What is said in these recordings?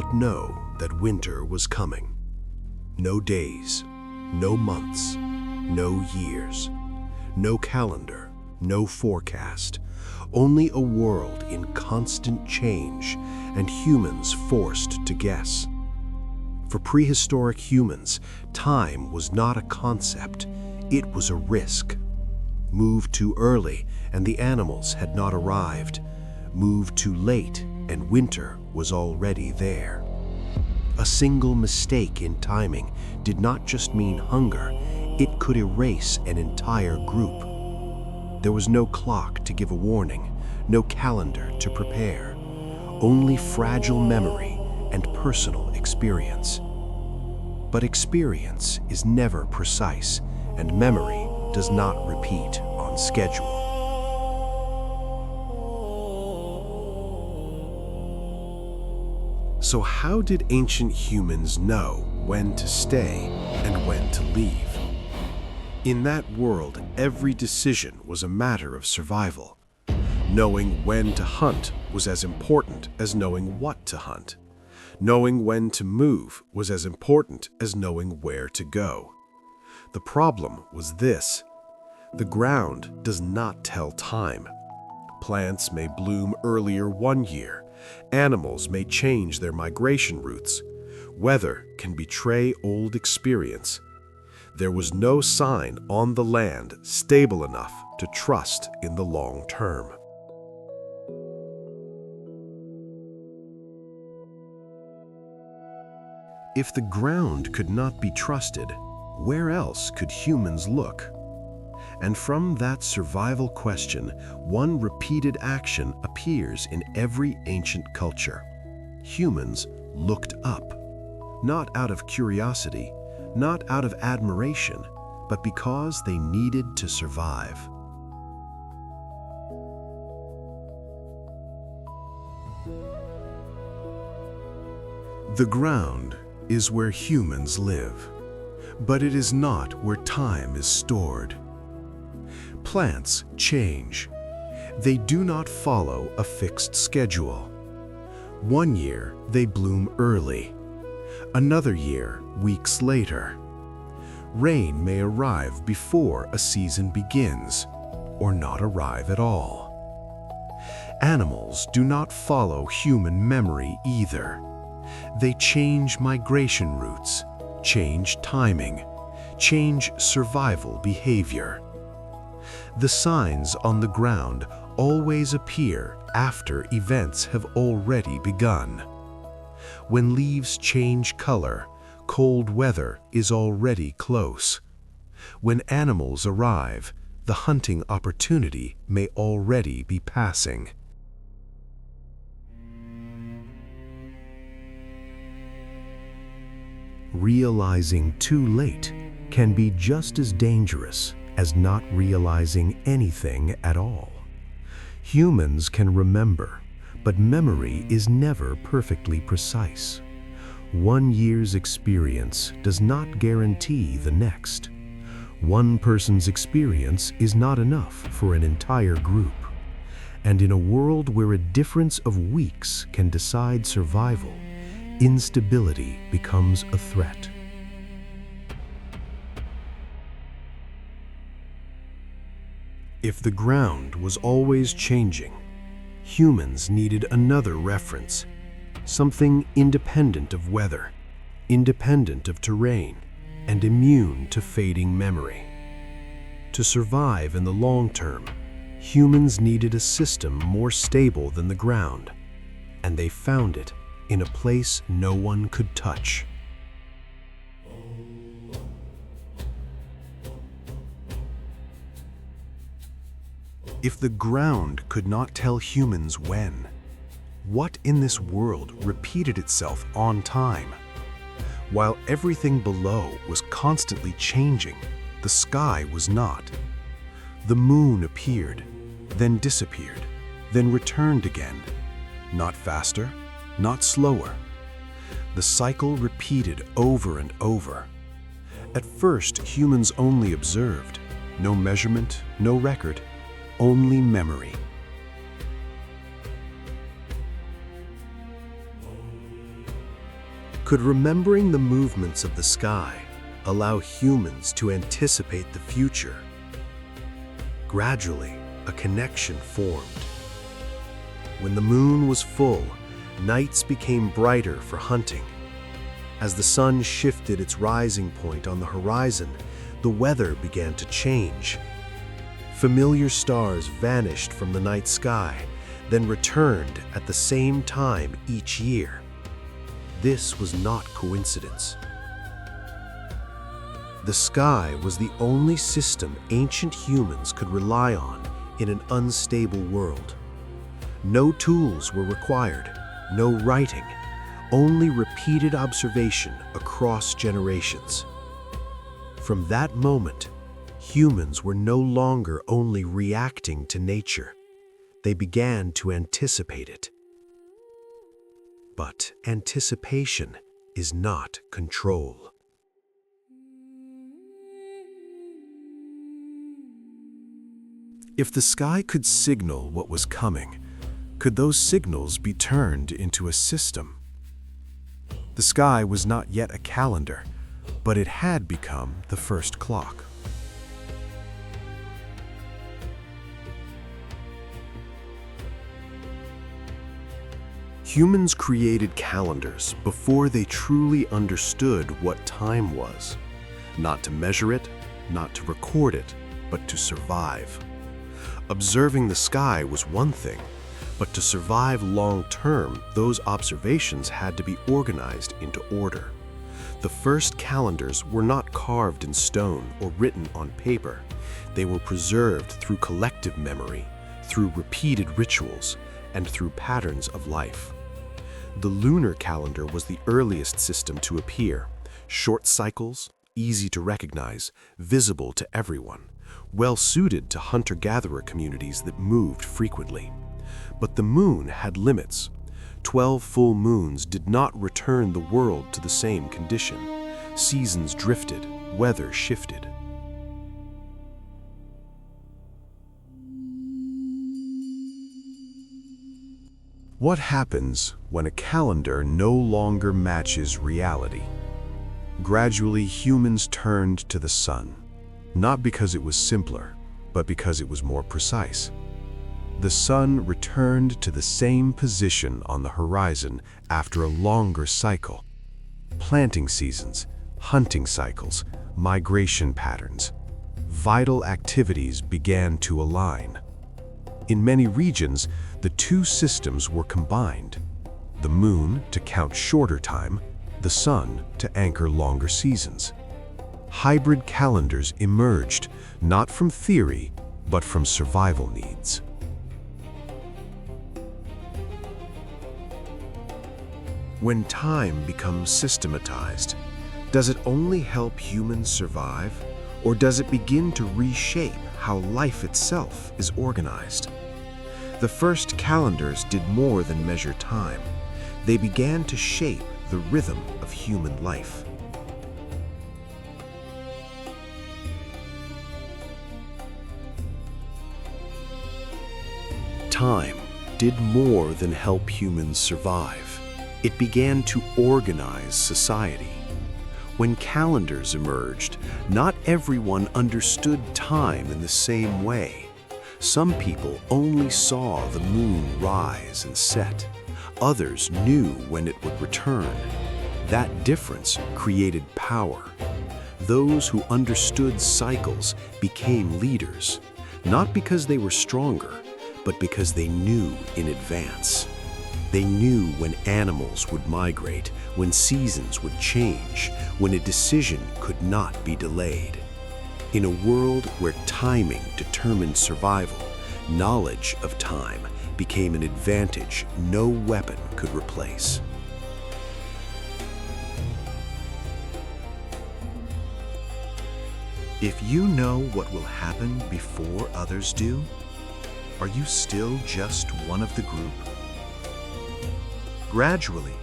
not know that winter was coming. No days, no months, no years, no calendar, no forecast, only a world in constant change and humans forced to guess. For prehistoric humans, time was not a concept, it was a risk. Move too early and the animals had not arrived. Move too late and winter was already there. A single mistake in timing did not just mean hunger, it could erase an entire group. There was no clock to give a warning, no calendar to prepare, only fragile memory and personal experience. But experience is never precise, and memory does not repeat on schedule. So how did ancient humans know when to stay and when to leave? In that world, every decision was a matter of survival. Knowing when to hunt was as important as knowing what to hunt. Knowing when to move was as important as knowing where to go. The problem was this: the ground does not tell time. Plants may bloom earlier one year. Animals may change their migration routes. Weather can betray old experience. There was no sign on the land stable enough to trust in the long term. If the ground could not be trusted, where else could humans look? And from that survival question, one repeated action appears in every ancient culture. Humans looked up, not out of curiosity, not out of admiration, but because they needed to survive. The ground is where humans live, but it is not where time is stored. Plants change. They do not follow a fixed schedule. One year they bloom early, another year weeks later. Rain may arrive before a season begins, or not arrive at all. Animals do not follow human memory either. They change migration routes, change timing, change survival behavior. The signs on the ground always appear after events have already begun. When leaves change color, cold weather is already close. When animals arrive, the hunting opportunity may already be passing. Realizing too late can be just as dangerous as not realizing anything at all. Humans can remember, but memory is never perfectly precise. One year's experience does not guarantee the next. One person's experience is not enough for an entire group. And in a world where a difference of weeks can decide survival, instability becomes a threat. If the ground was always changing, humans needed another reference, something independent of weather, independent of terrain, and immune to fading memory. To survive in the long term, humans needed a system more stable than the ground, and they found it in a place no one could touch. If the ground could not tell humans when, what in this world repeated itself on time? While everything below was constantly changing, the sky was not. The moon appeared, then disappeared, then returned again. Not faster, not slower. The cycle repeated over and over. At first, humans only observed. No measurement, no record, only memory. Could remembering the movements of the sky allow humans to anticipate the future? Gradually, a connection formed. When the moon was full, nights became brighter for hunting. As the sun shifted its rising point on the horizon, the weather began to change. Familiar stars vanished from the night sky, then returned at the same time each year. This was not coincidence. The sky was the only system ancient humans could rely on in an unstable world. No tools were required, no writing, only repeated observation across generations. From that moment, humans were no longer only reacting to nature. They began to anticipate it. But anticipation is not control. If the sky could signal what was coming, could those signals be turned into a system? The sky was not yet a calendar, but it had become the first clock. Humans created calendars before they truly understood what time was. Not to measure it, not to record it, but to survive. Observing the sky was one thing, but to survive long-term, those observations had to be organized into order. The first calendars were not carved in stone or written on paper. They were preserved through collective memory, through repeated rituals, and through patterns of life. The lunar calendar was the earliest system to appear. Short cycles, easy to recognize, visible to everyone, well-suited to hunter-gatherer communities that moved frequently. But the moon had limits. 12 full moons did not return the world to the same condition. Seasons drifted, weather shifted. What happens when a calendar no longer matches reality? Gradually, humans turned to the sun, not because it was simpler, but because it was more precise. The sun returned to the same position on the horizon after a longer cycle. Planting seasons, hunting cycles, migration patterns, vital activities began to align. In many regions, the two systems were combined. The moon to count shorter time, the sun to anchor longer seasons. Hybrid calendars emerged, not from theory, but from survival needs. When time becomes systematized, does it only help humans survive, or does it begin to reshape how life itself is organized? The first calendars did more than measure time. They began to shape the rhythm of human life. Time did more than help humans survive. It began to organize society. When calendars emerged, not everyone understood time in the same way. Some people only saw the moon rise and set. Others knew when it would return. That difference created power. Those who understood cycles became leaders, not because they were stronger, but because they knew in advance. They knew when animals would migrate, when seasons would change, when a decision could not be delayed. In a world where timing determined survival, knowledge of time became an advantage no weapon could replace. If you know what will happen before others do, are you still just one of the group? Gradually,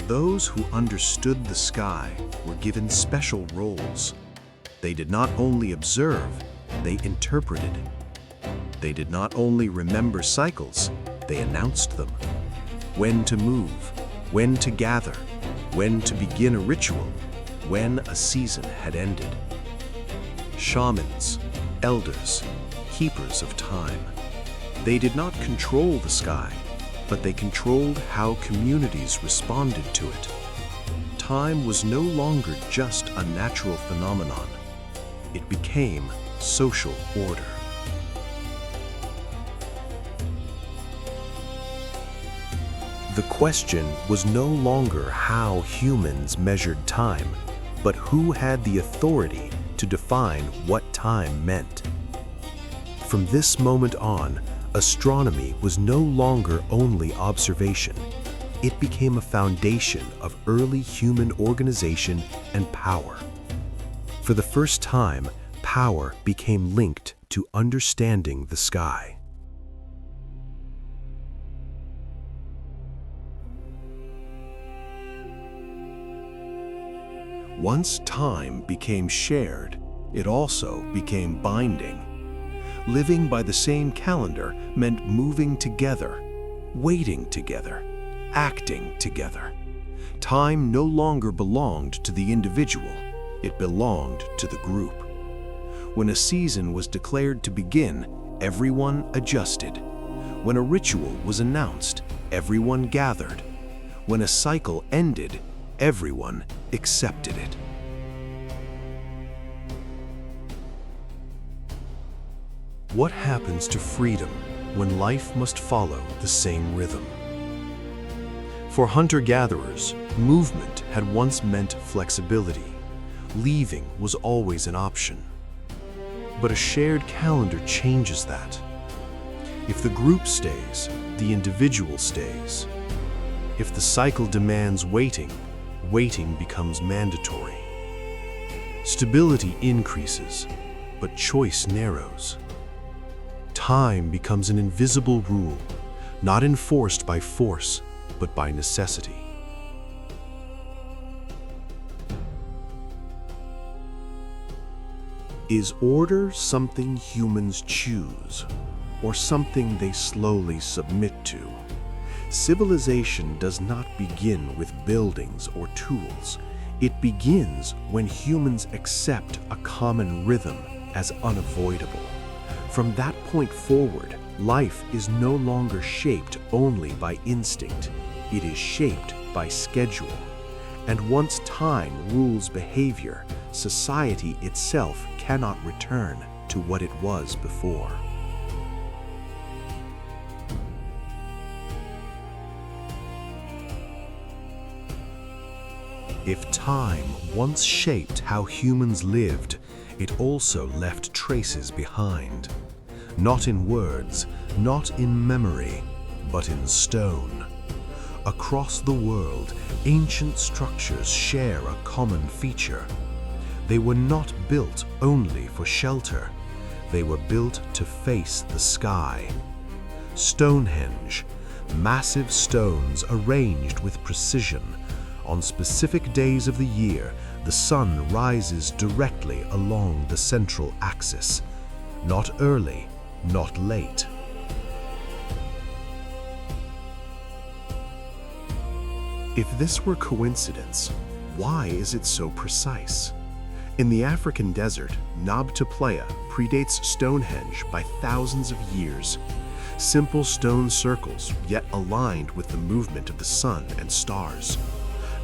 those who understood the sky were given special roles. They did not only observe, they interpreted. They did not only remember cycles, they announced them. When to move, when to gather, when to begin a ritual, when a season had ended. Shamans, elders, keepers of time. They did not control the sky, but they controlled how communities responded to it. Time was no longer just a natural phenomenon. It became social order. The question was no longer how humans measured time, but who had the authority to define what time meant. From this moment on, astronomy was no longer only observation. It became a foundation of early human organization and power. For the first time, power became linked to understanding the sky. Once time became shared, it also became binding. Living by the same calendar meant moving together, waiting together, acting together. Time no longer belonged to the individual, it belonged to the group. When a season was declared to begin, everyone adjusted. When a ritual was announced, everyone gathered. When a cycle ended, everyone accepted it. What happens to freedom when life must follow the same rhythm? For hunter-gatherers, movement had once meant flexibility. Leaving was always an option. But a shared calendar changes that. If the group stays, the individual stays. If the cycle demands waiting, waiting becomes mandatory. Stability increases, but choice narrows. Time becomes an invisible rule, not enforced by force, but by necessity. Is order something humans choose, or something they slowly submit to? Civilization does not begin with buildings or tools. It begins when humans accept a common rhythm as unavoidable. From that point forward, life is no longer shaped only by instinct. It is shaped by schedule. And once time rules behavior, society itself cannot return to what it was before. If time once shaped how humans lived, it also left traces behind. Not in words, not in memory, but in stone. Across the world, ancient structures share a common feature. They were not built only for shelter. They were built to face the sky. Stonehenge, massive stones arranged with precision. On specific days of the year, the sun rises directly along the central axis. Not early, not late. If this were coincidence, why is it so precise? In the African desert, Nabta Playa predates Stonehenge by thousands of years. Simple stone circles, yet aligned with the movement of the sun and stars.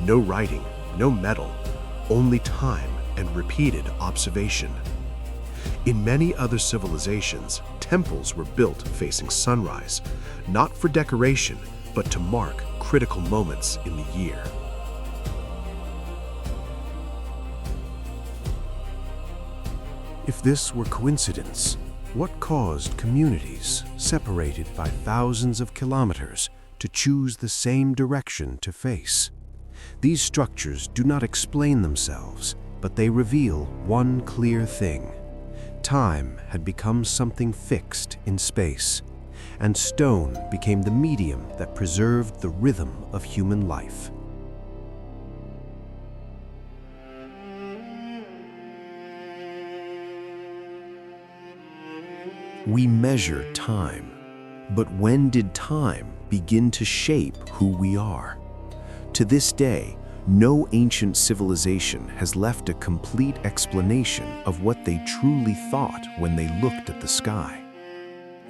No writing, no metal, only time and repeated observation. In many other civilizations, temples were built facing sunrise, not for decoration, but to mark critical moments in the year. If this were coincidence, what caused communities separated by thousands of kilometers to choose the same direction to face? These structures do not explain themselves, but they reveal one clear thing. Time had become something fixed in space, and stone became the medium that preserved the rhythm of human life. We measure time, but when did time begin to shape who we are? To this day, No ancient civilization has left a complete explanation of what they truly thought when they looked at the sky.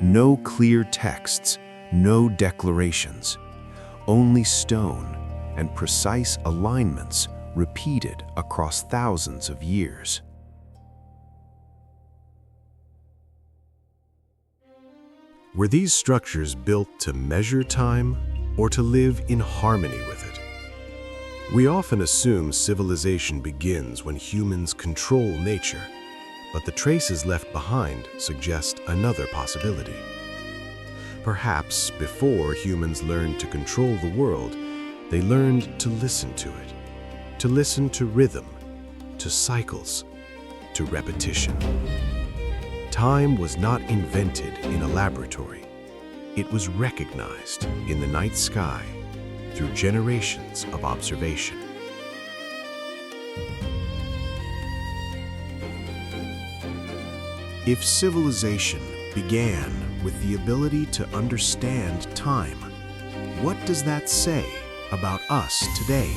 No clear texts, no declarations, only stone and precise alignments repeated across thousands of years. Were these structures built to measure time or to live in harmony with it? We often assume civilization begins when humans control nature, but the traces left behind suggest another possibility. Perhaps before humans learned to control the world, they learned to listen to it, to listen to rhythm, to cycles, to repetition. Time was not invented in a laboratory. It was recognized in the night sky through generations of observation. If civilization began with the ability to understand time, what does that say about us today?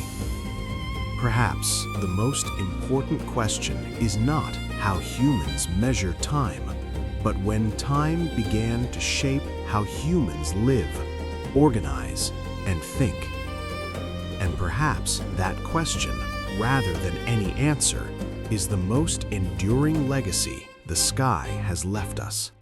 Perhaps the most important question is not how humans measure time, but when time began to shape how humans live, organize, and think. And perhaps that question, rather than any answer, is the most enduring legacy the sky has left us.